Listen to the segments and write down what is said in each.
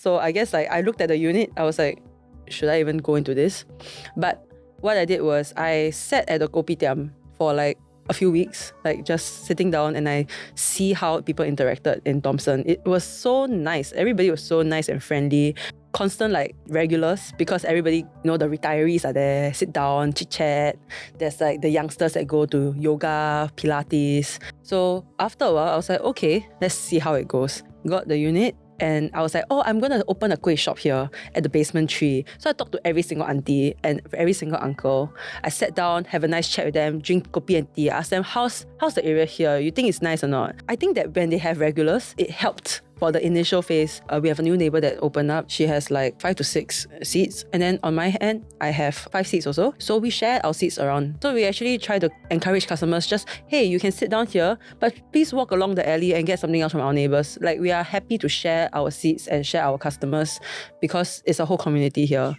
So I guess like I looked at the unit, I was like, should I even go into this? But what I did was I sat at the kopitiam for like a few weeks, like just sitting down, and I see how people interacted in Thomson. It was so nice. Everybody was so nice and friendly. Constant like regulars, because everybody, the retirees are there, sit down, chit chat. There's like the youngsters that go to yoga, Pilates. So after a while, I was like, okay, let's see how it goes. Got the unit. And I was like, I'm going to open a kueh shop here at the basement 3. So I talked to every single auntie and every single uncle. I sat down, have a nice chat with them, drink kopi and tea. I asked them, how's the area here? You think it's nice or not? I think that when they have regulars, it helped. For the initial phase, we have a new neighbor that opened up. She has like 5 to 6 seats. And then on my end, I have 5 seats also. So we share our seats around. So we actually try to encourage customers just, hey, you can sit down here, but please walk along the alley and get something else from our neighbors. Like, we are happy to share our seats and share our customers because it's a whole community here.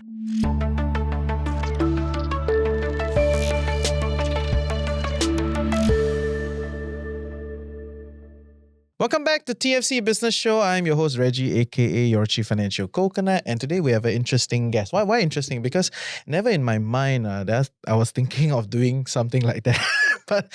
Welcome back to TFC Business Show. I'm your host Reggie, aka your Chief Financial Coconut, and today we have an interesting guest. Why interesting? Because never in my mind I was thinking of doing something like that. But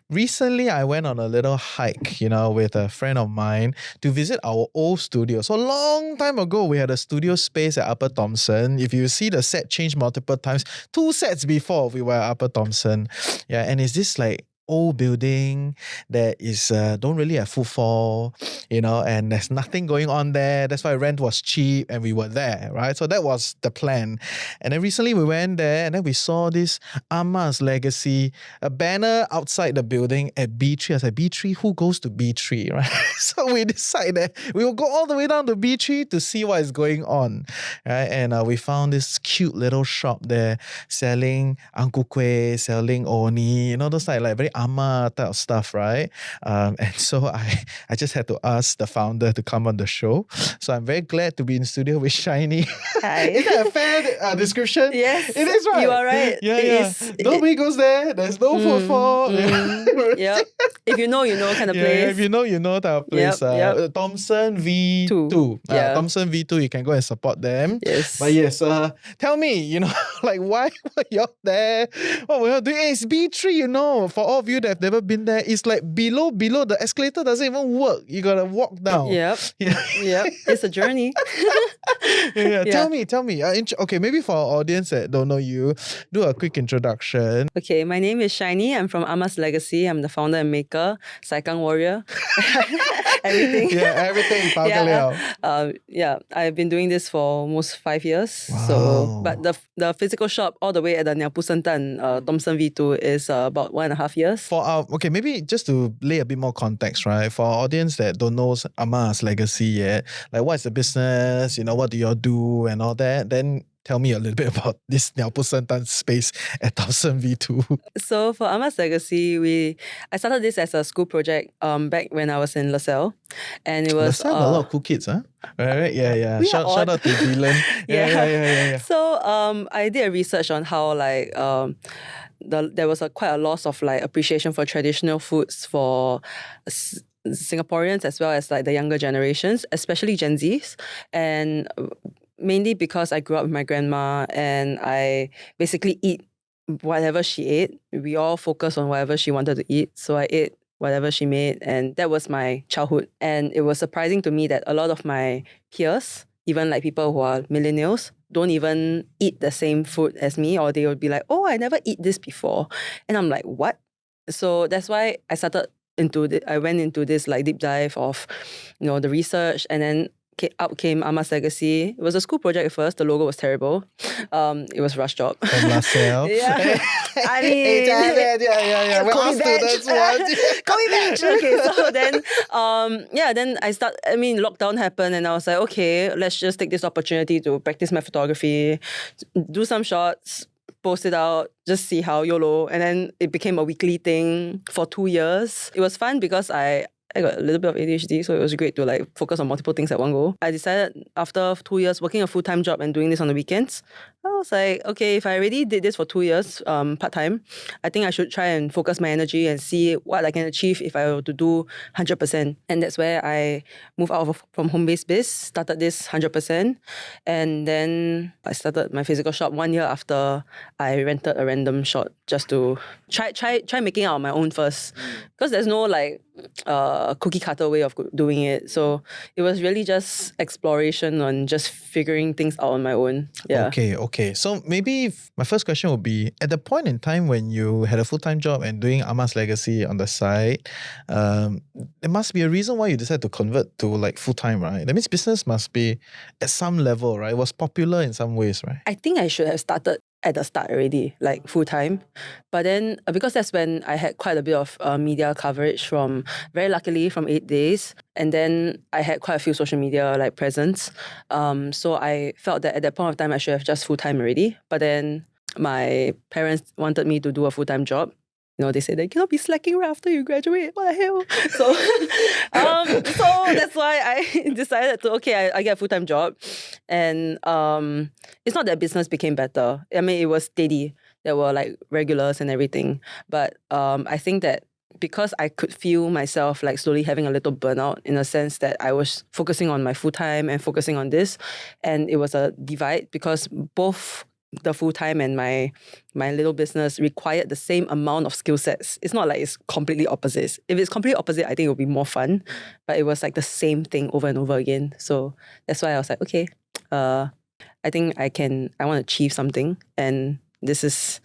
recently I went on a little hike, with a friend of mine to visit our old studio. So long time ago, we had a studio space at Upper Thomson. If you see the set change multiple times, 2 sets before we were at Upper Thomson. Yeah, and it's this like old building that is don't really have footfall, and there's nothing going on there. That's why rent was cheap and we were there, right? So that was the plan. And then recently we went there and then we saw this Ahmahslegacy, a banner outside the building at B3. I was like, B3? Who goes to B3, right? So we decided we will go all the way down to B3 to see what is going on, right? And we found this cute little shop there selling Kueh, selling oni, those like very Ahmah type of stuff, right? And so I just had to ask the founder to come on the show. So I'm very glad to be in studio with Shiny. Hi. Is that a fair description? Yes. It is, right? You are right. Yeah. Nobody goes there. There's no footfall. Yep. If you know, kind of place. Yeah, if you know type of place. Yep. Thomson V2. Thomson V2, you can go and support them. Yes. But yes, tell me, like why were you up there? What were you doing? Hey, it's B3, for all of you that have never been there, it's like below, the escalator doesn't even work. You gotta walk down. Yep. Yep. It's a journey. Yeah. Tell me. Okay, maybe for our audience that don't know you, do a quick introduction. Okay, my name is Shiny. I'm from Ahmahslegacy. I'm the founder and maker, Saikang Warrior. Everything. Yeah, everything. I've been doing this for almost 5 years. Wow. So, but the physical shop all the way at the Nyapu Sentan, Thomson V2 is about 1.5 years. Okay, maybe just to lay a bit more context, right? For our audience that don't know Ahmahslegacy yet, like what's the business, what do y'all do and all that, then tell me a little bit about this Nyapu Sentan space at Thomson V2. So for Ahmahslegacy, I started this as a school project back when I was in LaSalle. And it was... LaSalle, a lot of cool kids, huh? Right? Yeah. Shout out to Dylan. Yeah. So I did a research on how there was quite a loss of appreciation for traditional foods for Singaporeans as well as the younger generations, especially Gen Zs. And mainly because I grew up with my grandma and I basically eat whatever she ate. We all focused on whatever she wanted to eat. So I ate whatever she made, and that was my childhood. And it was surprising to me that a lot of my peers, even people who are millennials, don't even eat the same food as me, or they would be like, oh, I never eat this before. And I'm like, what? So that's why I went into this deep dive of, the research, and then out came Ahmahslegacy. It was a school project at first. The logo was terrible. It was rush job. From LaSalle. Yeah. I mean... Yeah. We're all students. Call me back. Okay, so then... lockdown happened and I was like, okay, let's just take this opportunity to practice my photography, do some shots, post it out, just see how, YOLO. And then it became a weekly thing for 2 years. It was fun because I I got a little bit of ADHD, so it was great to like focus on multiple things at one go. I decided after 2 years working a full-time job and doing this on the weekends, I was like, okay, if I already did this for 2 years part-time, I think I should try and focus my energy and see what I can achieve if I were to do 100%. And that's where I moved out from home-based biz, started this 100%. And then I started my physical shop 1 year after I rented a random shop just to try making it on my own first. Because there's no like cookie cutter way of doing it. So it was really just exploration on just figuring things out on my own. Yeah. Okay. So maybe my first question would be, at the point in time when you had a full-time job and doing Ahmahslegacy on the side, there must be a reason why you decided to convert to like full-time, right? That means business must be at some level, right? It was popular in some ways, right? I think I should have started at the start already, like full-time. But then, because that's when I had quite a bit of media coverage very luckily, from 8 days. And then I had quite a few social media like presence. So I felt that at that point of time, I should have just full-time already. But then my parents wanted me to do a full-time job. You know, they said they cannot be slacking right after you graduate. What the hell? So, so that's why I decided to, I get a full-time job. And it's not that business became better. I mean, it was steady. There were like regulars and everything. But I think that because I could feel myself like slowly having a little burnout, in a sense that I was focusing on my full-time and focusing on this. And it was a divide because both the full-time and my little business required the same amount of skill sets. It's not like it's completely opposites. If it's completely opposite, I think it would be more fun. But it was like the same thing over and over again. So that's why I was like, okay, I think I want to achieve something. And this is,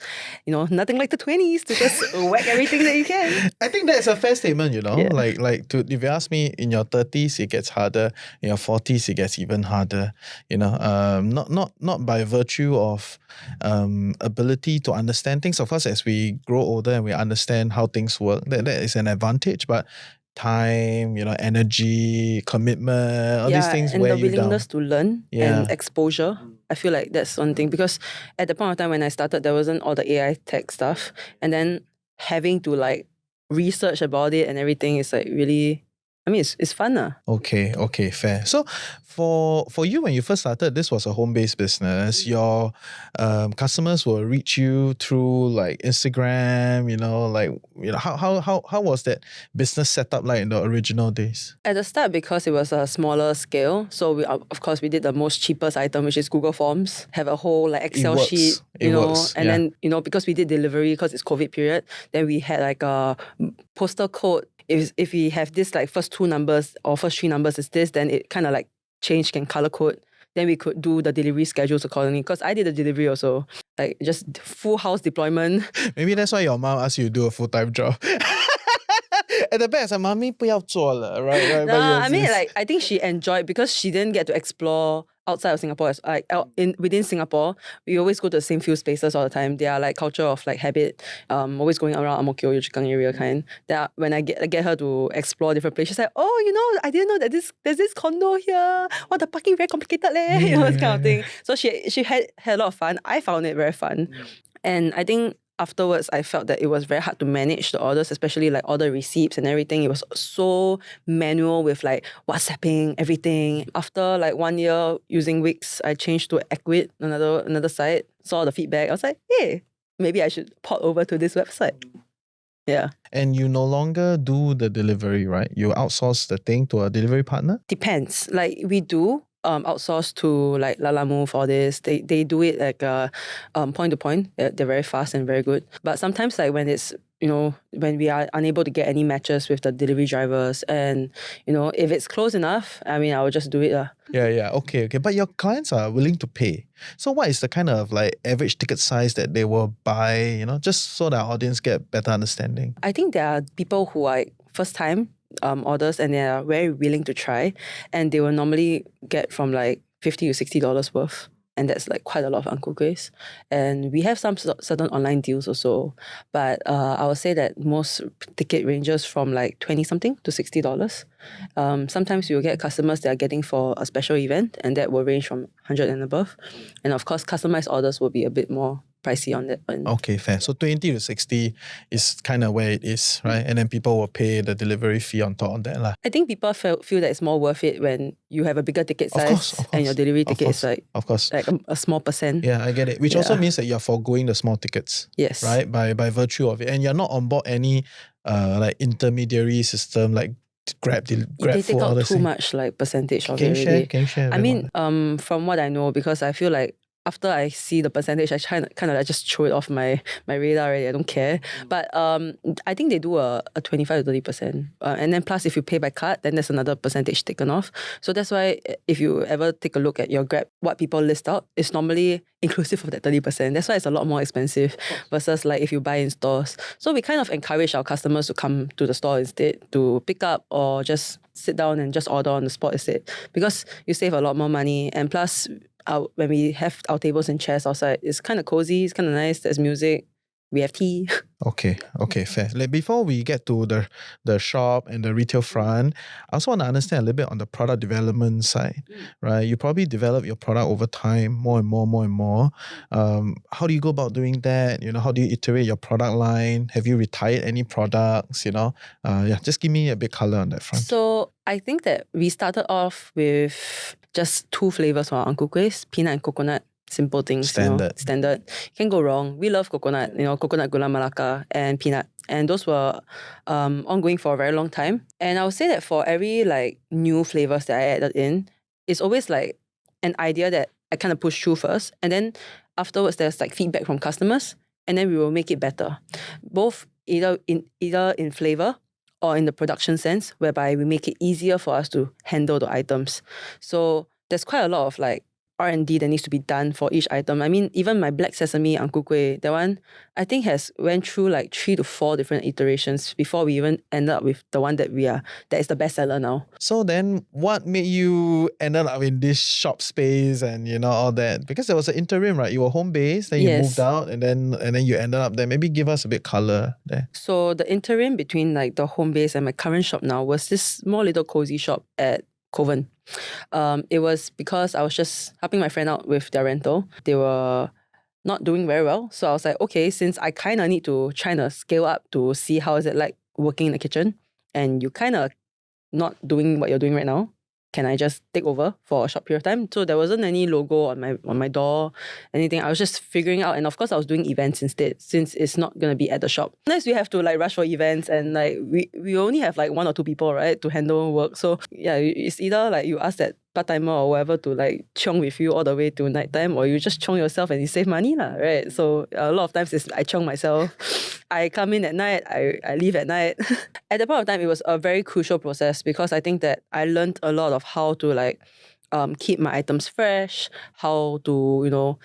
nothing like the 20s to just whack everything that you can. I think that's a fair statement, Yeah. If you ask me, in your 30s, it gets harder. In your 40s, it gets even harder. Not by virtue of ability to understand things. Of course, as we grow older and we understand how things work, that is an advantage. But time, energy, commitment, all these things and wear the you down. willingness to learn and exposure. I feel like that's one thing, because at the point of time when I started, there wasn't all the AI tech stuff, and then having to like research about it and everything is like really, I mean, it's fun. Okay, fair. So for you, when you first started, this was a home-based business. Your customers will reach you through like Instagram, how was that business set up like in the original days? At the start, because it was a smaller scale, so we did the most cheapest item, which is Google Forms. Have a whole like Excel sheet, then because we did delivery, because it's COVID period, then we had like a postal code. If we have this like first 2 numbers or first 3 numbers is this, then it kind of like can color code. Then we could do the delivery schedules accordingly. Because I did the delivery also, like just full house deployment. Maybe that's why your mom asked you to do a full-time job. At the back, mommy 不要做了, right? No, I mean, like, I think she enjoyed, because she didn't get to explore outside of Singapore. Within Singapore, we always go to the same few spaces all the time. They are like culture of like habit, always going around Ang Mo Kio, Yio Chu Kang area kind. When I get her to explore different places, she's like, oh, I didn't know that there's this condo here. The parking very complicated leh, this kind of thing. So she had a lot of fun. I found it very fun. And I think afterwards, I felt that it was very hard to manage the orders, especially like order receipts and everything. It was so manual with like WhatsApping, everything. After like 1 year using Wix, I changed to Equid, another site, saw the feedback. I was like, hey, maybe I should port over to this website. Yeah. And you no longer do the delivery, right? You outsource the thing to a delivery partner? Depends. Like we do outsource to like Lalamove for this. They do it like point to point. They're very fast and very good. But sometimes like when it's, when we are unable to get any matches with the delivery drivers, and if it's close enough, I mean, I will just do it. Yeah. Okay. But your clients are willing to pay. So what is the kind of like average ticket size that they will buy, just so that our audience get better understanding? I think there are people who are first time orders, and they are very willing to try, and they will normally get from like $50 to $60 worth. And that's like quite a lot of Uncle Grace. And we have some certain online deals also. But I would say that most ticket ranges from like 20 something to $60. Sometimes you'll get customers that are getting for a special event, and that will range from 100 and above. And of course, customized orders will be a bit more pricey on that one. Okay, fair. So 20 to 60 is kind of where it is, right? And then people will pay the delivery fee on top of that lah. I think people feel that it's more worth it when you have a bigger ticket size and your delivery ticket is like a small percent. Yeah, I get it. Which also means that you're foregoing the small tickets. Yes. Right? By virtue of it. And you're not on board any like intermediary system like Grab they take food, all out this too thing. much like percentage of Can it you already. share? Can you share? I mean, from what I know, because I feel like after I see the percentage, I kind of like just throw it off my radar already. I don't care. But I think they do a 25 to 30%. And then plus if you pay by card, then there's another percentage taken off. So that's why if you ever take a look at your Grab, what people list out is normally inclusive of that 30%. That's why it's a lot more expensive versus like if you buy in stores. So we kind of encourage our customers to come to the store instead to pick up or just sit down and just order on the spot instead, because you save a lot more money. And plus, when we have our tables and chairs outside, it's kind of cozy, it's kind of nice, there's music, we have tea. Okay, fair. Like before we get to the shop and the retail front, I also want to understand a little bit on the product development side, right? You probably develop your product over time, more and more. How do you go about doing that? You know, how do you iterate your product line? Have you retired any products? You know, just give me a bit color on that front. So I think that we started off with just 2 flavors for our Kueh, peanut and coconut. Simple things, Standard. Standard. You can't go wrong. We love coconut, coconut gula melaka and peanut. And those were ongoing for a very long time. And I would say that for every like new flavors that I added in, it's always like an idea that I kind of push through first. And then afterwards, there's like feedback from customers. And then we will make it better. Both either in flavor or in the production sense, whereby we make it easier for us to handle the items. So there's quite a lot of like R&D that needs to be done for each item. I mean, even my black sesame Kueh, that one, I think has went through like 3 to 4 different iterations before we even ended up with the one that is the best seller now. So then what made you end up in this shop space and all that? Because there was an interim, right? You were home based, then you moved out and then you ended up there. Maybe give us a bit color there. So the interim between like the home base and my current shop now was this small little cozy shop at Kovan. It was because I was just helping my friend out with their rental. They were not doing very well. So I was like, okay, since I kind of need to try to scale up to see how is it like working in the kitchen, and you kind of not doing what you're doing right now, can I just take over for a short period of time? So there wasn't any logo on my door, anything. I was just figuring out, and of course I was doing events instead, since it's not gonna be at the shop. Unless we have to like rush for events, and like we only have like 1 or 2 people, right, to handle work. So yeah, it's either like you ask that part-timer or whatever to like chiong with you all the way to nighttime, or you just chiong yourself and you save money lah, right? So a lot of times it's I chiong myself. I come in at night, I leave at night. At that point of time, it was a very crucial process because I think that I learned a lot of how to like keep my items fresh, how to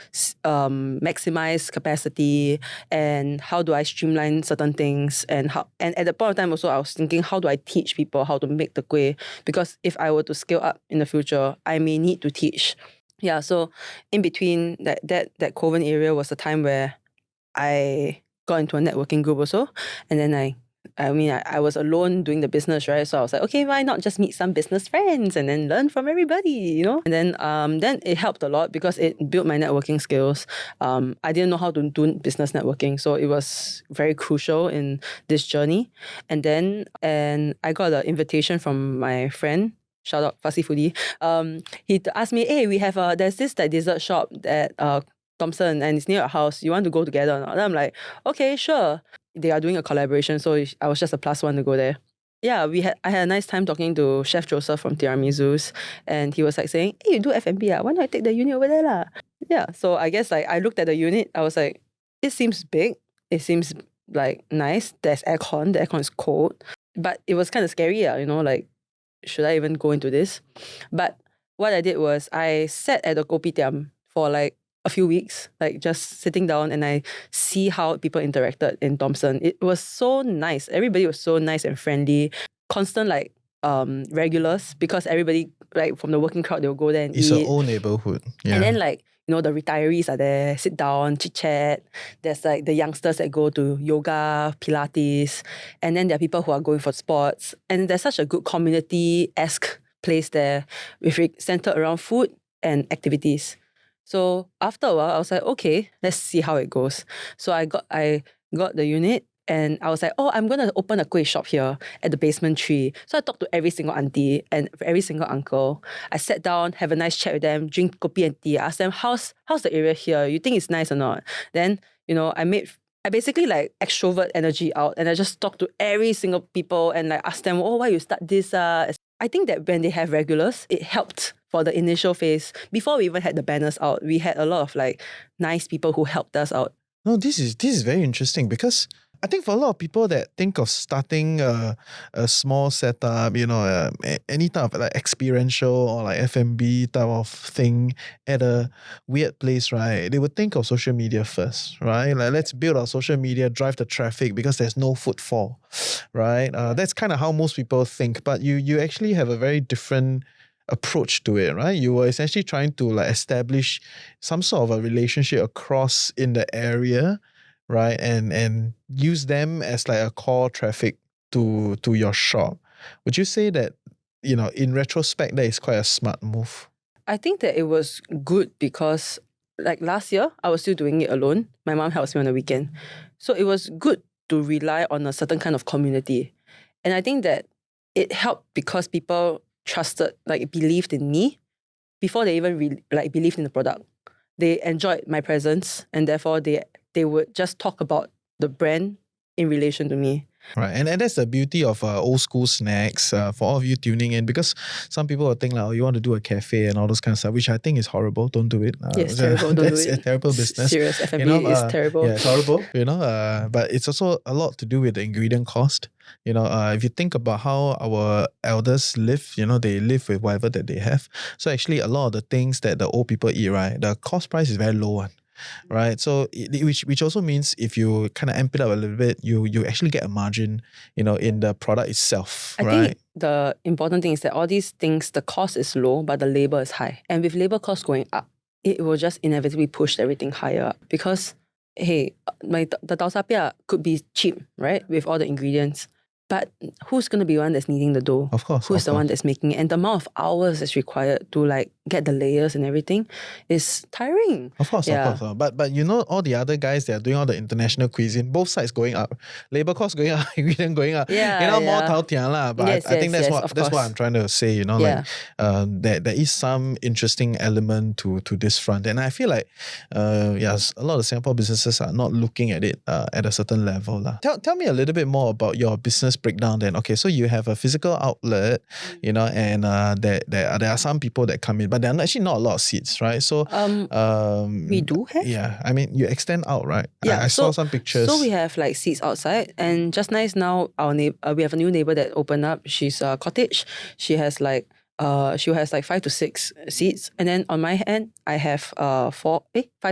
maximize capacity, and how do I streamline certain things, and at the point of time also I was thinking, how do I teach people how to make the kueh? Because if I were to scale up in the future, I may need to teach. Yeah, so in between that Kovan area was a time where I got into a networking group also, and then I was alone doing the business, right? So I was like, okay, why not just meet some business friends and then learn from everybody, And then it helped a lot because it built my networking skills. I didn't know how to do business networking, so it was very crucial in this journey. And I got an invitation from my friend. Shout out Fussy Foodie. He asked me, hey, we have there's this like dessert shop at Thomson and it's near our house. You want to go together or not? And I'm like, okay, sure. They are doing a collaboration, so I was just a +1 to go there. Yeah, I had a nice time talking to Chef Joseph from Tiramisu's, and he was like saying, hey, you do F&B, why not I take the unit over there lah? Yeah, so I guess like I looked at the unit, I was like, it seems big, it seems like nice, there's aircon, the aircon is cold, but it was kind of scary, like, should I even go into this? But what I did was I sat at the kopitiam for like a few weeks, like just sitting down, and I see how people interacted in Thomson. It was so nice. Everybody was so nice and friendly. Constant like regulars, because everybody like from the working crowd, they will go there and eat. It's an old neighborhood. Yeah. And then like, the retirees are there, sit down, chit chat. There's like the youngsters that go to yoga, Pilates, and then there are people who are going for sports. And there's such a good community-esque place there, with centered around food and activities. So after a while, I was like, okay, let's see how it goes. So I got the unit. And I was like, oh, I'm going to open a kueh shop here at the basement 3. So I talked to every single auntie and every single uncle. I sat down, have a nice chat with them, drink kopi and tea. Ask them, how's the area here? You think it's nice or not? Then, I basically like extrovert energy out, and I just talked to every single people and like asked them, oh, why you start this? I think that when they have regulars, it helped for the initial phase. Before we even had the banners out, we had a lot of like nice people who helped us out. No, this is very interesting because I think for a lot of people that think of starting a small setup, any type of like experiential or like F&B type of thing at a weird place, right? They would think of social media first, right? Like let's build our social media, drive the traffic because there's no footfall, right? That's kind of how most people think, but you actually have a very different approach to it, right? You were essentially trying to like establish some sort of a relationship across in the area, right? And use them as like a core traffic to your shop. Would you say that, in retrospect, that is quite a smart move? I think that it was good because like last year, I was still doing it alone. My mom helps me on the weekend. So it was good to rely on a certain kind of community. And I think that it helped because people trusted, like believed in me before they even believed in the product. They enjoyed my presence, and therefore they would just talk about the brand in relation to me. Right, and that's the beauty of old school snacks for all of you tuning in, because some people will think like, oh, you want to do a cafe and all those kind of stuff, which I think is horrible. Don't do it. Yes, terrible. Don't do that's it. a terrible business. Serious F&B is terrible. Yeah, it's horrible. But it's also a lot to do with the ingredient cost. If you think about how our elders live, they live with whatever that they have. So actually, a lot of the things that the old people eat, right, the cost price is very low one. Right, so which also means if you kind of amp it up a little bit, you actually get a margin, in the product itself. I right? think the important thing is that all these things, the cost is low, but the labor is high. And with labor costs going up, it will just inevitably push everything higher up. Because, hey, the tau sa pia could be cheap, right, with all the ingredients. But who's going to be the one that's kneading the dough? Of course. Who's the one that's making it? And the amount of hours that's required to like get the layers and everything is tiring. Of course. But all the other guys that are doing all the international cuisine, both sides going up, labor costs going up, ingredient going up. More tao tiang lah. But Yes, I think that's yes, what I'm trying to say. There is some interesting element to this front, and I feel like a lot of Singapore businesses are not looking at it at a certain level lah. Tell me a little bit more about your business breakdown then. Okay, so you have a physical outlet, and there are some people that come in, but there are actually not a lot of seats, right? So we do have. Yeah, I mean you extend out, right? Yeah, I saw some pictures. So we have like seats outside, and just nice now we have a new neighbor that opened up. She's a cottage. She has like 5 to 6 seats, and then on my end I have 5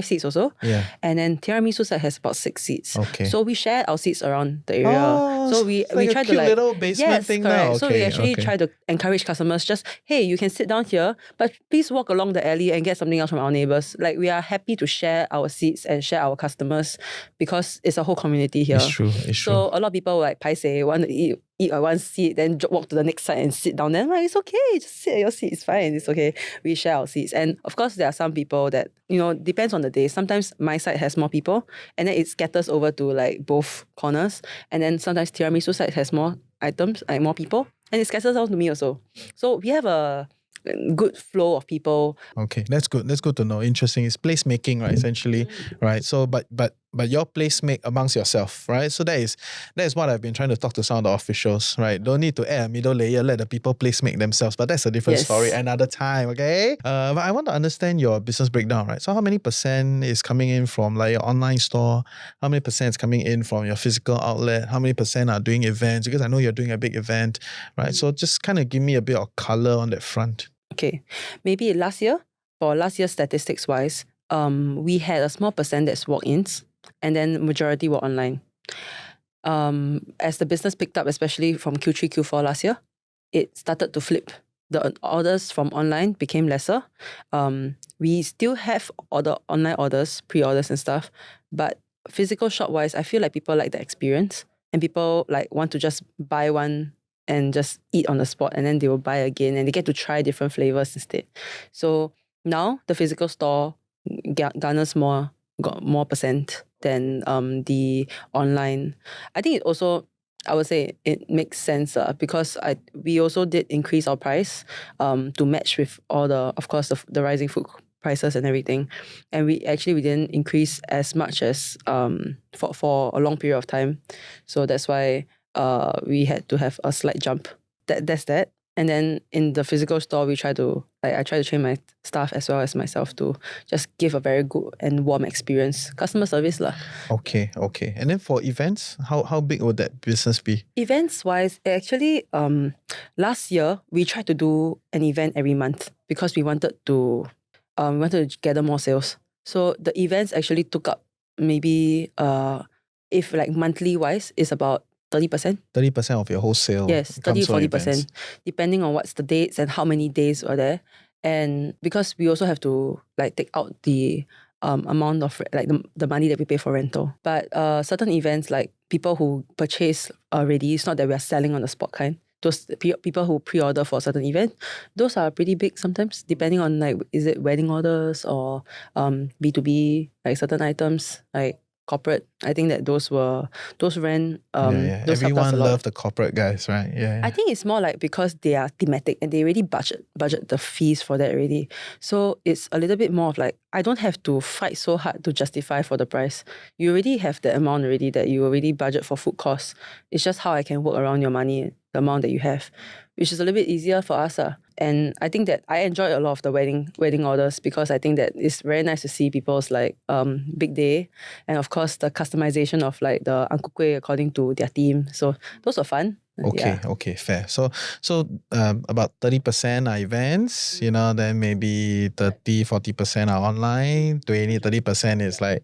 seats also. Yeah. And then tiramisu side has about 6 seats. Okay. So we share our seats around the area. So we try to like little basement thing now. Okay, so we actually try to encourage customers, just hey, you can sit down here, but please walk along the alley and get something else from our neighbors. Like we are happy to share our seats and share our customers because it's a whole community here. It's true. So a lot of people like paiseh want to eat at one seat, then walk to the next side and sit down. Then like, it's okay, just sit at your seat, it's fine, it's okay. We share our seats. And of course, there are some people that, depends on the day. Sometimes my side has more people, and then it scatters over to like both corners. And then sometimes tiramisu side has more items, like more people, and it scatters out to me also. So we have a good flow of people. Okay, that's good. That's good to know. Interesting. It's placemaking, right? Essentially, right? So, but your placemake amongst yourself, right? So that is what I've been trying to talk to some of the officials, right? Don't need to add a middle layer, let the people placemake themselves. But that's a different story, another time, okay? But I want to understand your business breakdown, right? So how many % is coming in from like your online store? How many % is coming in from your physical outlet? How many % are doing events? Because I know you're doing a big event, right? So just kind of give me a bit of color on that front. Okay, maybe for last year statistics wise, we had a small % that's walk-ins, and then majority were online. As the business picked up, especially from Q3, Q4 last year, it started to flip. The orders from online became lesser. We still have online orders, pre-orders and stuff, but physical shop-wise, I feel like people like the experience, and people like want to just buy one and just eat on the spot, and then they will buy again and they get to try different flavors instead. So now the physical store garners got more percent than the online. I think it also, I would say it makes sense because we also did increase our price to match with all the, of course, the rising food prices and everything. And we didn't increase as much as for a long period of time. So that's why we had to have a slight jump. That's that. And then in the physical store, I try to train my staff as well as myself to just give a very good and warm experience, customer service lah. Okay. And then for events, how big would that business be? Events wise, actually, last year we tried to do an event every month because we wanted to gather more sales. So the events actually took up maybe if like monthly wise is about 30%. 30% of your wholesale. Yes, 30 to 40%, depending on what's the dates and how many days are there. And because we also have to like take out the amount of like the money that we pay for rental. But certain events like people who purchase already, it's not that we are selling on the spot kind. Those people who pre-order for a certain event, those are pretty big sometimes, depending on like, is it wedding orders or B2B, like certain items, like corporate. I think that those ran those helped us everyone a lot. love the corporate guys, right? Yeah. I think it's more like because they are thematic and they already budget the fees for that already. So it's a little bit more of like, I don't have to fight so hard to justify for the price. You already have the amount already that you already budget for food costs. It's just how I can work around your money, the amount that you have, which is a little bit easier for us. And I think that I enjoy a lot of the wedding orders because I think that it's very nice to see people's like big day, and of course the customization of like the Kueh according to their theme. So those are fun. Okay, fair. So about 30% are events, then maybe 30-40% are online, 20-30% is like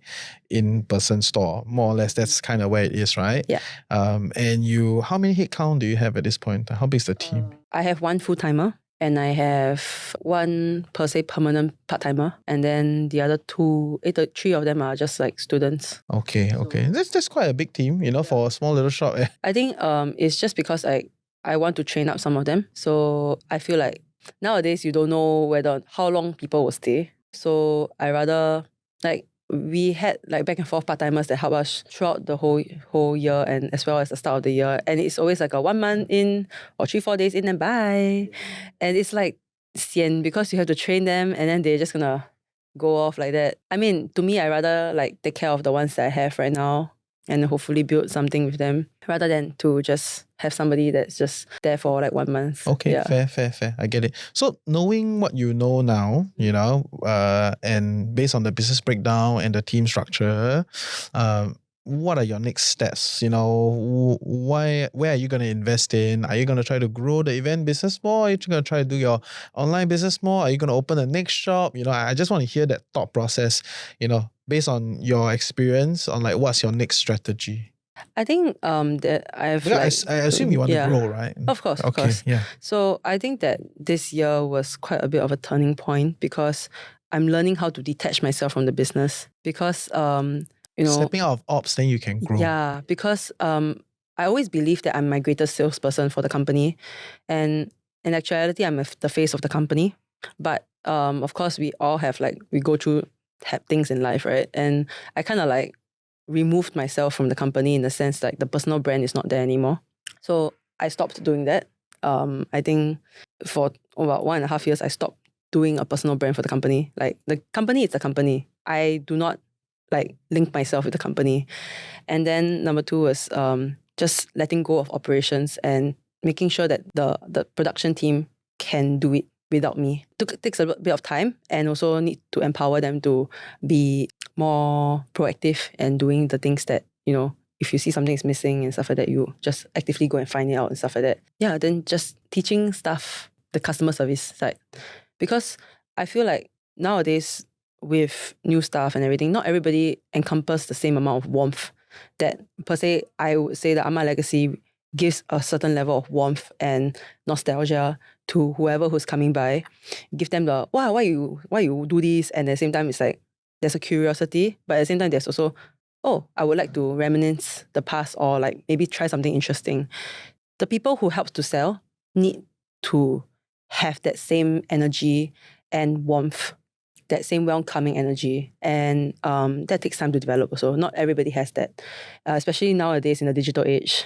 in-person store. More or less, that's kind of where it is, right? Yeah. And how many headcount do you have at this point? How big is the team? I have one full-timer and I have one per se permanent part-timer, and then the other three of them are just like students. Okay. That's quite a big team, for a small little shop. I think it's just because I want to train up some of them. So I feel like nowadays you don't know how long people will stay. So I rather like, we had like back and forth part-timers that help us throughout the whole year and as well as the start of the year. And it's always like a 1 month in or 3-4 days in and bye. And it's like sian because you have to train them and then they're just gonna go off like that. I mean, to me, I rather like take care of the ones that I have right now and hopefully build something with them rather than to just have somebody that's just there for like 1 month. Okay, yeah. Fair. I get it. So knowing what you know now, and based on the business breakdown and the team structure, what are your next steps? Where are you going to invest in? Are you going to try to grow the event business more? Are you going to try to do your online business more? Are you going to open the next shop? I just want to hear that thought process, based on your experience on like what's your next strategy. I think that I've because I assume you want to grow, right? Of course. Yeah. So I think that this year was quite a bit of a turning point because I'm learning how to detach myself from the business because stepping out of ops, then you can grow. Yeah, because I always believe that I'm my greatest salesperson for the company, and in actuality, I'm the face of the company. But of course, we all have we go through things in life, right? And I kind of removed myself from the company in the sense the personal brand is not there anymore. So I stopped doing that. I think for about 1.5 years, I stopped doing a personal brand for the company. Like the company is the company. I do not link myself with the company. And then number 2 was just letting go of operations and making sure that the production team can do it without me. It takes a bit of time and also need to empower them to be more proactive and doing the things that, if you see something is missing and stuff like that, you just actively go and find it out and stuff like that. Yeah, then just teaching staff the customer service side. Because I feel like nowadays with new staff and everything, not everybody encompass the same amount of warmth that per se, I would say that Ahmahslegacy gives a certain level of warmth and nostalgia to whoever who's coming by. Give them the, wow, why you do this? And at the same time, it's there's a curiosity, but at the same time, there's also, oh, I would like to reminisce the past or maybe try something interesting. The people who help to sell need to have that same energy and warmth that same welcoming energy. And that takes time to develop also. Not everybody has that, especially nowadays in the digital age.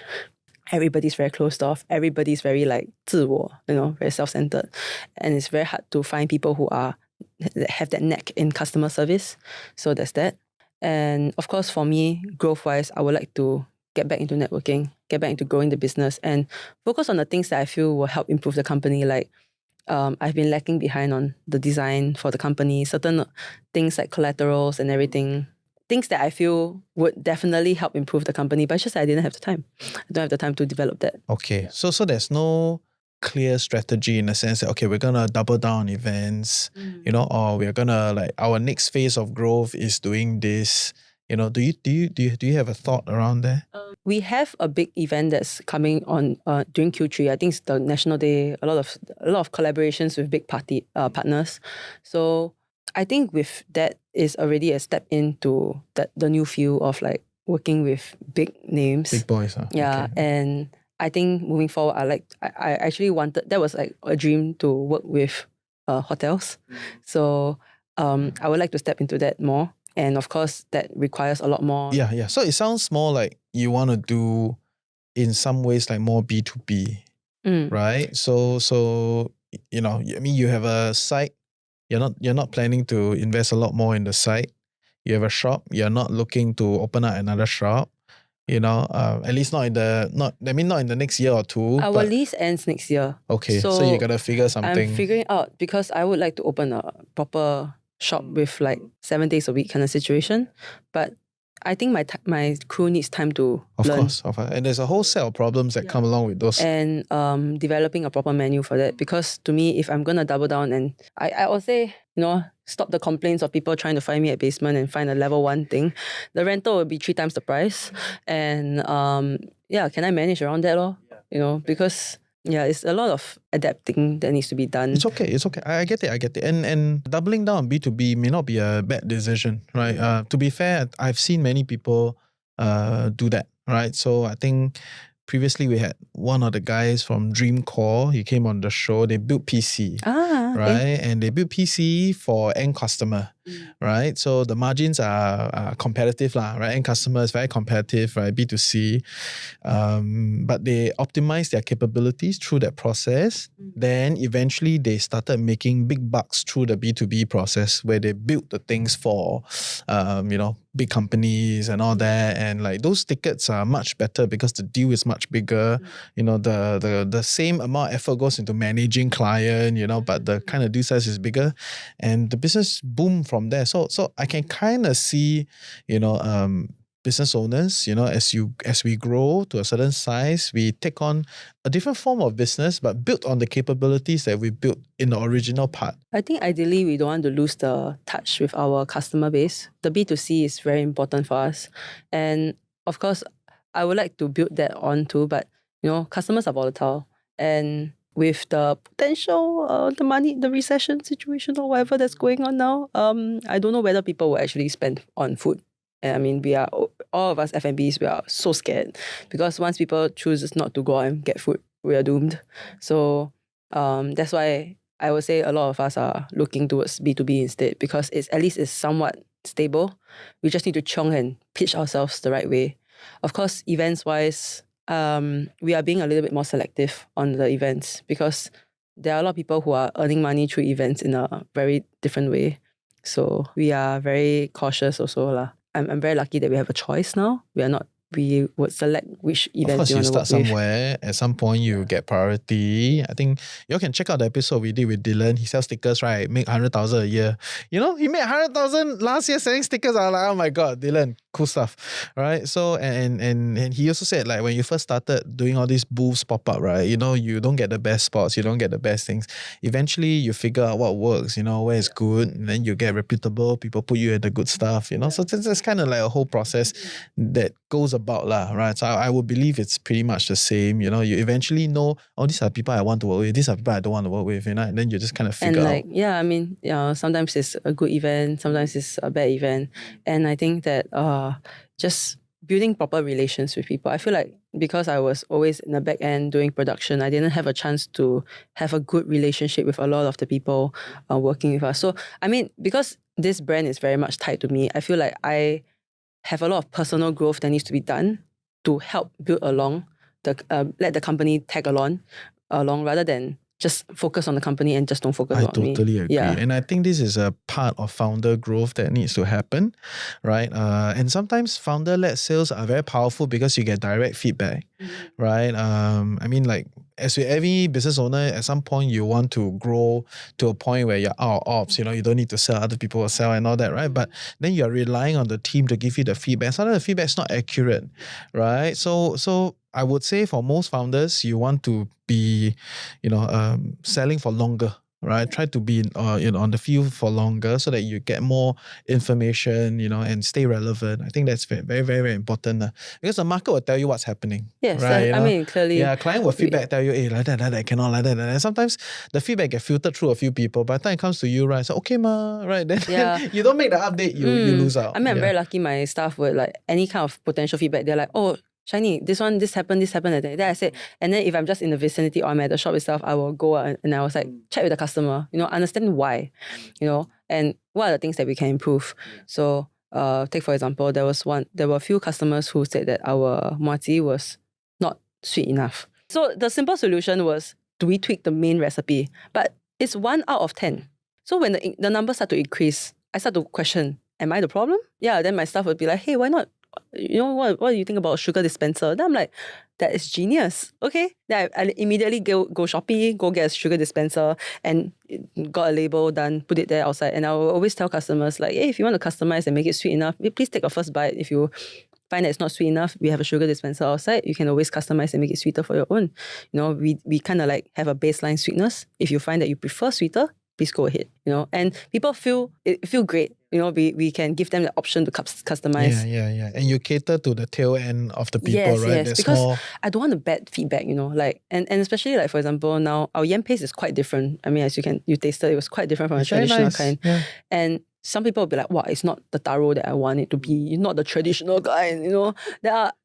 Everybody's very closed off. Everybody's very like 自我, very self-centered. And it's very hard to find people who have that knack in customer service. So there's that. And of course, for me, growth-wise, I would like to get back into networking, get back into growing the business, and focus on the things that I feel will help improve the company. Like I've been lacking behind on the design for the company, certain things like collaterals and everything, things that I feel would definitely help improve the company, but it's just I didn't have the time. I don't have the time to develop that. Okay, so there's no clear strategy in the sense that, okay, we're gonna double down on events, or we're gonna like our next phase of growth is doing this. Do you have a thought around there? We have a big event that's coming on during Q3. I think it's the National Day. A lot of collaborations with big partners. So I think with that is already a step into the new field of like working with big names, big boys. Huh? Yeah, okay. And I think moving forward, I actually wanted, that was like a dream to work with hotels. So I would like to step into that more. And of course, that requires a lot more. Yeah. So it sounds more like you want to do, in some ways, like more B2B, right? So I mean, you have a site. You're not planning to invest a lot more in the site. You have a shop. You're not looking to open up another shop. At least not in the next year or two. Our lease ends next year. Okay, so you gotta figure something. I'm figuring out, because I would like to open a proper shop with like 7 days a week kind of situation. But I think my crew needs time to learn. Of course. And there's a whole set of problems that come along with those. And developing a proper menu for that. Because to me, if I'm going to double down, and I would say, stop the complaints of people trying to find me at basement and find a level 1 thing. The rental will be 3 times the price. And can I manage around that? Because it's a lot of adapting that needs to be done. It's okay. I get it. And doubling down on B2B may not be a bad decision, right? To be fair, I've seen many people do that, right? So I think previously we had one of the guys from Dreamcore. He came on the show. They built PC, right? And they built PC for end customer, right? So the margins are competitive, right? End customer is very competitive, right? B2C. But they optimized their capabilities through that process. Then eventually they started making big bucks through the B2B process, where they built the things for, big companies and all that. And like those tickets are much better because the deal is much bigger. The same amount of effort goes into managing client, but the kind of deal size is bigger, and the business boomed from there. So I can kind of see, business owners, as we grow to a certain size, we take on a different form of business, but built on the capabilities that we built in the original part. I think ideally we don't want to lose the touch with our customer base. The B2C is very important for us. And of course, I would like to build that on too, but customers are volatile. And with the potential, the money, the recession situation or whatever that's going on now, I don't know whether people will actually spend on food. And I mean, we are, all of us F&Bs, we are so scared, because once people choose not to go out and get food, we are doomed. So that's why I would say a lot of us are looking towards B2B instead, because at least it's somewhat stable. We just need to chiong and pitch ourselves the right way. Of course, events-wise, we are being a little bit more selective on the events, because there are a lot of people who are earning money through events in a very different way. So we are very cautious also. I'm very lucky that we have a choice now. We would select which events we want to work with. Of course, you start somewhere. At some point, you get priority. I think you all can check out the episode we did with Dylan. He sells stickers, right? Make 100,000 a year. He made 100,000 last year selling stickers. I'm like, oh my God, Dylan, cool stuff, right? So, and he also said, like, when you first started doing all these booths pop up, right? You don't get the best spots, you don't get the best things. Eventually, you figure out what works, where it's good, and then you get reputable. People put you at the good stuff, So it's kind of like a whole process that goes about, right? So I would believe it's pretty much the same. You eventually know, these are people I want to work with, these are people I don't want to work with, and then you just kind of figure out. Sometimes it's a good event, sometimes it's a bad event, and I think that just building proper relations with people. I feel like because I was always in the back end doing production, I didn't have a chance to have a good relationship with a lot of the people working with us. So, I mean, because this brand is very much tied to me, I feel like I have a lot of personal growth that needs to be done to help build along, let the company tag along rather than just focus on the company and just don't focus I on me. totally agree. Yeah. And I think this is a part of founder growth that needs to happen, right? And sometimes founder-led sales are very powerful because you get direct feedback, right? I mean, like, as with every business owner, at some point you want to grow to a point where you're out of ops, you don't need to sell, other people will sell and all that, right? But then you're relying on the team to give you the feedback. Sometimes the feedback is not accurate, right? So I would say for most founders, you want to be, selling for longer, right? Try to be, on the field for longer so that you get more information, and stay relevant. I think that's very, very, very, very important because the market will tell you what's happening. Yes, right? I mean, clearly. Yeah, client will feedback, tell you, hey, like that, cannot, like that. And sometimes the feedback get filtered through a few people. By the time it comes to you, right? So, okay, ma, right? Then you don't make the update, you lose out. I mean, I'm very lucky my staff would like any kind of potential feedback. They're like, oh, Shiny, this happened. Then I said, and then if I'm just in the vicinity or I'm at the shop itself, I will go and I was like, check with the customer, understand why, and what are the things that we can improve. So, take for example, there were a few customers who said that our muati was not sweet enough. So the simple solution was, do we tweak the main recipe? But it's 1 out of 10. So when the numbers start to increase, I start to question, am I the problem? Yeah, then my staff would be like, hey, why not? What do you think about a sugar dispenser? Then I'm like, that is genius. Okay. Then I immediately go Shopee, go get a sugar dispenser and got a label done, put it there outside. And I will always tell customers like, hey, if you want to customize and make it sweet enough, please take a first bite. If you find that it's not sweet enough, we have a sugar dispenser outside. You can always customize and make it sweeter for your own. We kind of like have a baseline sweetness. If you find that you prefer sweeter, please go ahead. And people feel great. We can give them the option to customize. Yeah. And you cater to the tail end of the people, yes, right? Yes, because I don't want a bad feedback, and especially like, for example, now our yam paste is quite different. I mean, as you tasted, it was quite different from a traditional kind. Yeah. And some people will be like, wow, it's not the taro that I want it to be, not the traditional kind,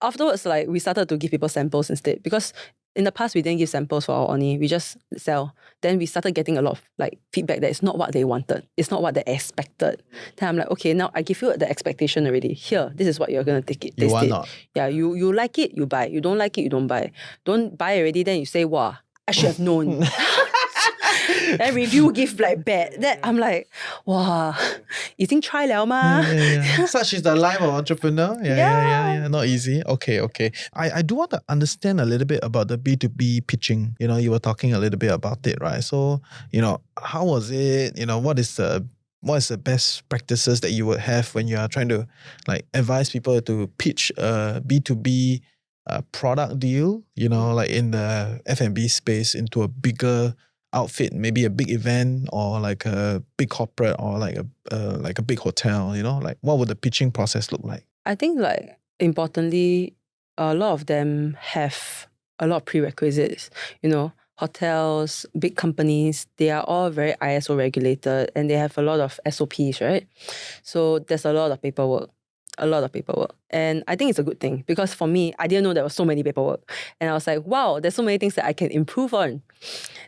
afterwards, like, we started to give people samples instead, because in the past, we didn't give samples for our oni. We just sell. Then we started getting a lot of like feedback that it's not what they wanted. It's not what they expected. Then I'm like, okay, now I give you the expectation already. Here, this is what you're going to take it. You taste want it. not. Yeah, you like it, you buy. You don't like it, you don't buy. Don't buy already, then you say, wow, I should have known. Then review give like bad. Then I'm like, wow, 已經try了嗎? Yeah. Such is the life of entrepreneur. Yeah. Not easy. Okay. I do want to understand a little bit about the B2B pitching. You were talking a little bit about it, right? So, how was it? What is the best practices that you would have when you are trying to like advise people to pitch a B2B product deal, like in the F&B space into a bigger outfit, maybe a big event or like a big corporate or like a big hotel, like what would the pitching process look like? I think like importantly, a lot of them have a lot of prerequisites, hotels, big companies, they are all very ISO regulated and they have a lot of SOPs, right? So there's a lot of paperwork. And I think it's a good thing because for me, I didn't know there was so many paperwork. And I was like, wow, there's so many things that I can improve on.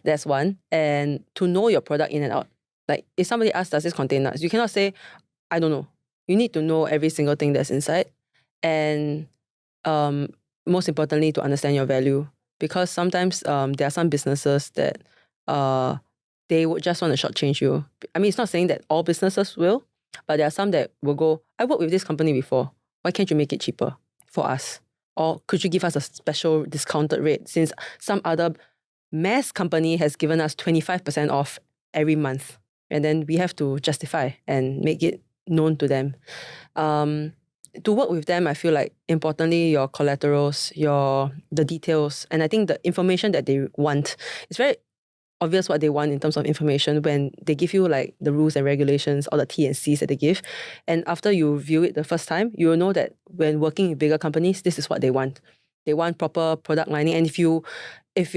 That's one. And to know your product in and out. Like if somebody asks, does this contain nuts? You cannot say, I don't know. You need to know every single thing that's inside. And most importantly, to understand your value. Because sometimes there are some businesses that they would just want to shortchange you. I mean, it's not saying that all businesses will, but there are some that will go, I worked with this company before. Why can't you make it cheaper for us? Or could you give us a special discounted rate since some other mass company has given us 25% off every month? And then we have to justify and make it known to them. To work with them, I feel like importantly, your collaterals, the details, and I think the information that they want, it's very obvious what they want in terms of information when they give you like the rules and regulations or the T and C's that they give. And after you view it the first time, you will know that when working with bigger companies, this is what they want. They want proper product lining. And if you're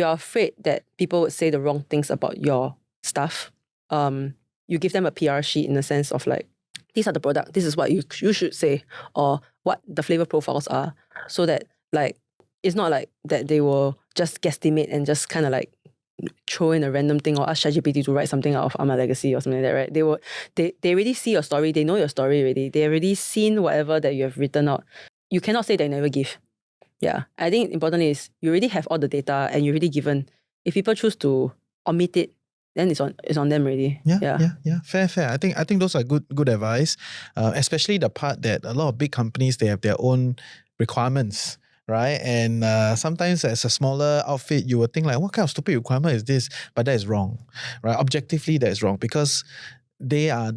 afraid that people would say the wrong things about your stuff, you give them a PR sheet in the sense of like, these are the product, this is what you should say, or what the flavor profiles are, so that like it's not like that they will just guesstimate and just kind of like throw in a random thing or ask ChatGPT to write something out of Ahmahslegacy or something like that, right? They already see your story, they know your story already, they already seen whatever that you have written out. You cannot say they never give. Yeah, I think importantly is you already have all the data and you already given. If people choose to omit it, then it's on them already. Yeah. Fair. I think those are good advice, especially the part that a lot of big companies, they have their own requirements, right? And sometimes as a smaller outfit, you would think like, what kind of stupid requirement is this? But that is wrong, right? Objectively, that is wrong because they are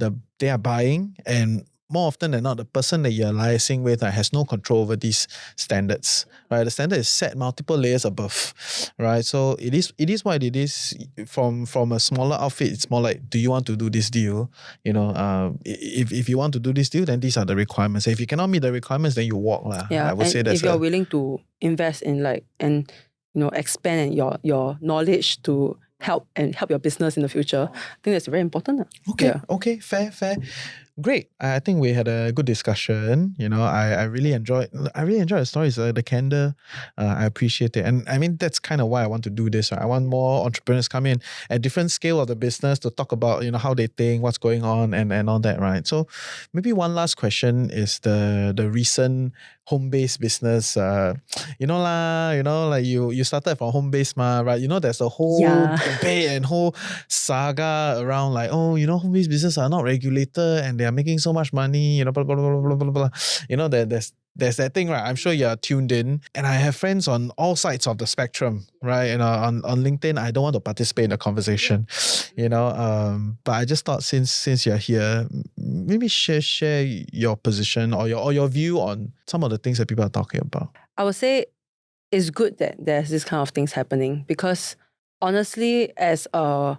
buying, and more often than not, the person that you're liaising with has no control over these standards, right? The standard is set multiple layers above, right? So it is what it is. From a smaller outfit, it's more like, do you want to do this deal? If you want to do this deal, then these are the requirements. If you cannot meet the requirements, then you walk lah. Yeah, I would say that's if you're willing to invest in expand your knowledge to help your business in the future, I think that's very important. Okay, fair. Great. I think we had a good discussion. I really enjoyed the stories, the candor. I appreciate it. And I mean, that's kind of why I want to do this. Right? I want more entrepreneurs come in at different scale of the business to talk about, how they think, what's going on and all that, right? So maybe one last question is the recent home-based business. Like you started from home-based right? There's a whole debate and whole saga around like, home-based business are not regulated and they are making so much money, blah, blah, blah, blah, blah, blah. There's that thing, right? I'm sure you're tuned in. And I have friends on all sides of the spectrum, right? On LinkedIn, I don't want to participate in the conversation, but I just thought since you're here, maybe share your position or your view on some of the things that people are talking about. I would say it's good that there's this kind of things happening because honestly, as a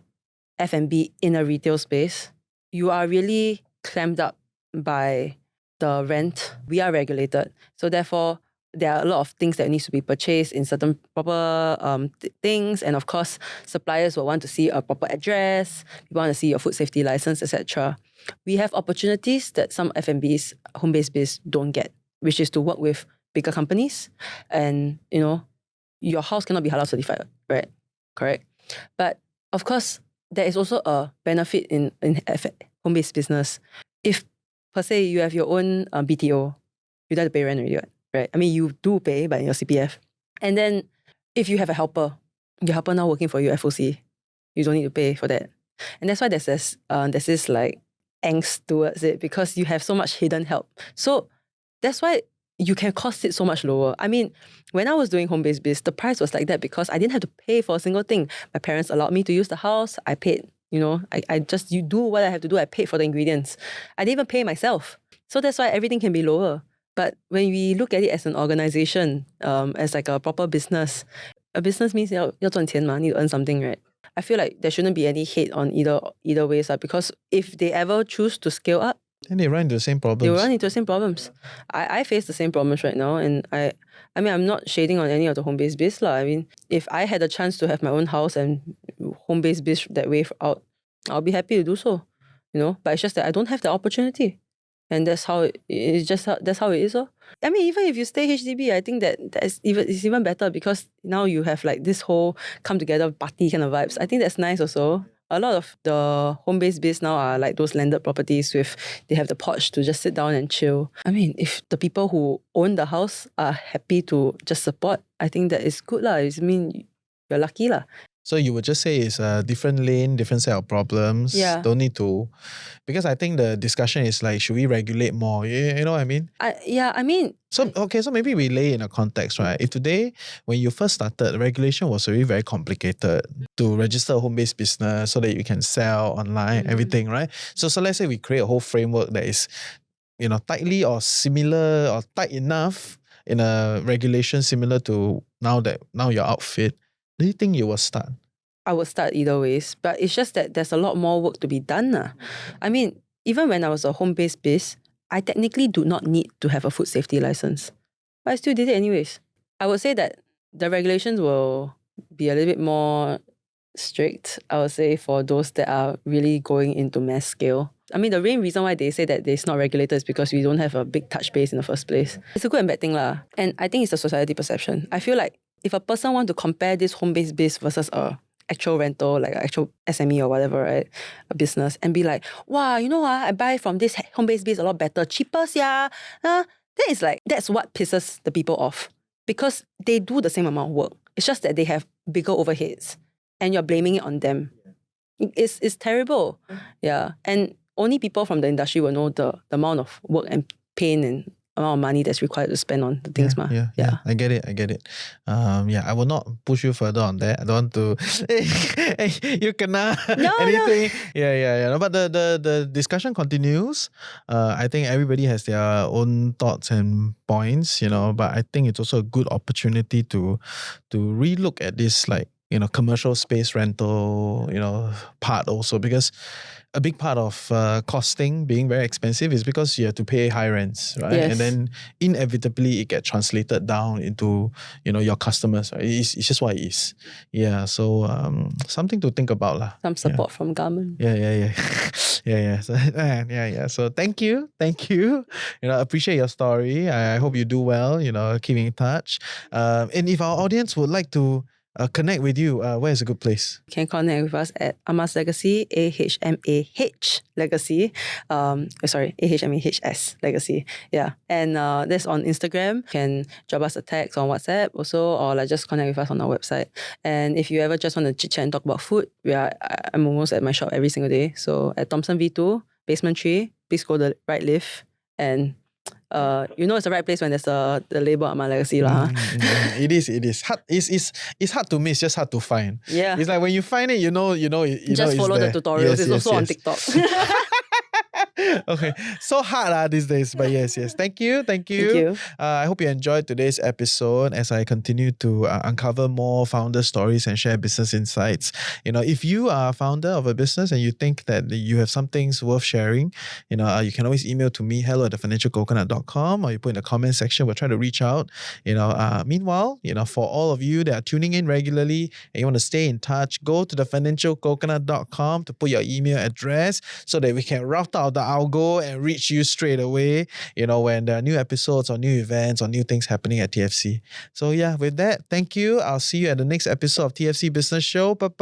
F&B in a retail space, you are really clamped up by the rent. We are regulated. So therefore, there are a lot of things that needs to be purchased in certain proper things. And of course, suppliers will want to see a proper address. People want to see your food safety license, etc. We have opportunities that some F&Bs, home-based biz, don't get, which is to work with bigger companies. And, your house cannot be halal certified, right? Correct. But of course, there is also a benefit in home-based business. If, per se, you have your own BTO, you don't have to pay rent already, right? I mean, you do pay, but in your CPF. And then, if you have a helper, your helper now working for you, FOC, you don't need to pay for that. And that's why there's this like angst towards it because you have so much hidden help. So that's why you can cost it so much lower. I mean, when I was doing home-based biz, the price was like that because I didn't have to pay for a single thing. My parents allowed me to use the house. I paid, you do what I have to do. I paid for the ingredients. I didn't even pay myself. So that's why everything can be lower. But when we look at it as an organization, as like a proper business, a business means 要赚钱嘛, need to earn something, right? I feel like there shouldn't be any hate on either ways because if they ever choose to scale up, then they run into the same problems. They will run into the same problems. I face the same problems right now, and I mean I'm not shading on any of the home-based biz lah. I mean, if I had a chance to have my own house and home-based biz that way out, I'll be happy to do so. But it's just that I don't have the opportunity, and that's how it is. That's how it is. I mean, even if you stay HDB, I think it's even better because now you have like this whole come together party kind of vibes. I think that's nice also. A lot of the home-based biz now are like those landed properties they have the porch to just sit down and chill. I mean, if the people who own the house are happy to just support, I think that is good lah. I mean, you're lucky lah. So you would just say it's a different lane, different set of problems. Yeah. Don't need to, because I think the discussion is like, should we regulate more? You know what I mean? I mean. So maybe we lay in a context, right? If today, when you first started, regulation was already very complicated to register a home-based business so that you can sell online, everything, right? So let's say we create a whole framework that is, tightly or similar or tight enough in a regulation similar to now your outfit. Do you think you will start? I would start either ways, but it's just that there's a lot more work to be done. I mean, even when I was a home-based biz, I technically do not need to have a food safety license, but I still did it anyways. I would say that the regulations will be a little bit more strict, I would say, for those that are really going into mass scale. I mean, the main reason why they say that it's not regulated is because we don't have a big touch base in the first place. It's a good and bad thing lah. And I think it's a society perception. I feel like if a person want to compare this home-based biz versus a actual rental, like an actual SME or whatever, right, a business, and be like, wow, you know what, I buy from this home-based biz a lot better, cheaper, yeah. Then it's like, that's what pisses the people off. Because they do the same amount of work. It's just that they have bigger overheads. And you're blaming it on them. It's terrible. Yeah. And only people from the industry will know the amount of work and pain and amount of money that's required to spend on the things. Yeah. I get it. I will not push you further on that. I don't want to hey, you cannot anything. No. Yeah. But the discussion continues. I think everybody has their own thoughts and points, but I think it's also a good opportunity to relook at this, like, commercial space rental, part also, because a big part of costing being very expensive is because you have to pay high rents, right? Yes. And then inevitably it gets translated down into, your customers, right? It's just what it is. Yeah, so something to think about lah. Some support from government. Yeah. So thank you. Appreciate your story. I hope you do well, keep in touch. And if our audience would like to connect with you, where is a good place? You can connect with us at Ahmahslegacy, AHMAH Legacy. AHMAHS Legacy. Yeah. And that's on Instagram. You can drop us a text on WhatsApp also, or like just connect with us on our website. And if you ever just want to chit chat and talk about food, I'm almost at my shop every single day. So at Thomson V2, basement 3, please go the right lift, and it's the right place when there's the label Ahmahslegacy lah. It is hard. It's hard to miss, just hard to find. Yeah. It's like when you find it, just follow the tutorials. It's also on TikTok. Okay, so hard these days, but yes. Thank you. I hope you enjoyed today's episode as I continue to uncover more founder stories and share business insights. If you are a founder of a business and you think that you have some things worth sharing, you can always email to me, hello@thefinancialcoconut.com, or you put in the comment section. We'll try to reach out. Meanwhile, for all of you that are tuning in regularly and you want to stay in touch, go to thefinancialcoconut.com to put your email address so that we can route out the algo and reach you straight away, when there are new episodes or new events or new things happening at TFC. So yeah, with that, thank you. I'll see you at the next episode of TFC Business Show. Bye-bye.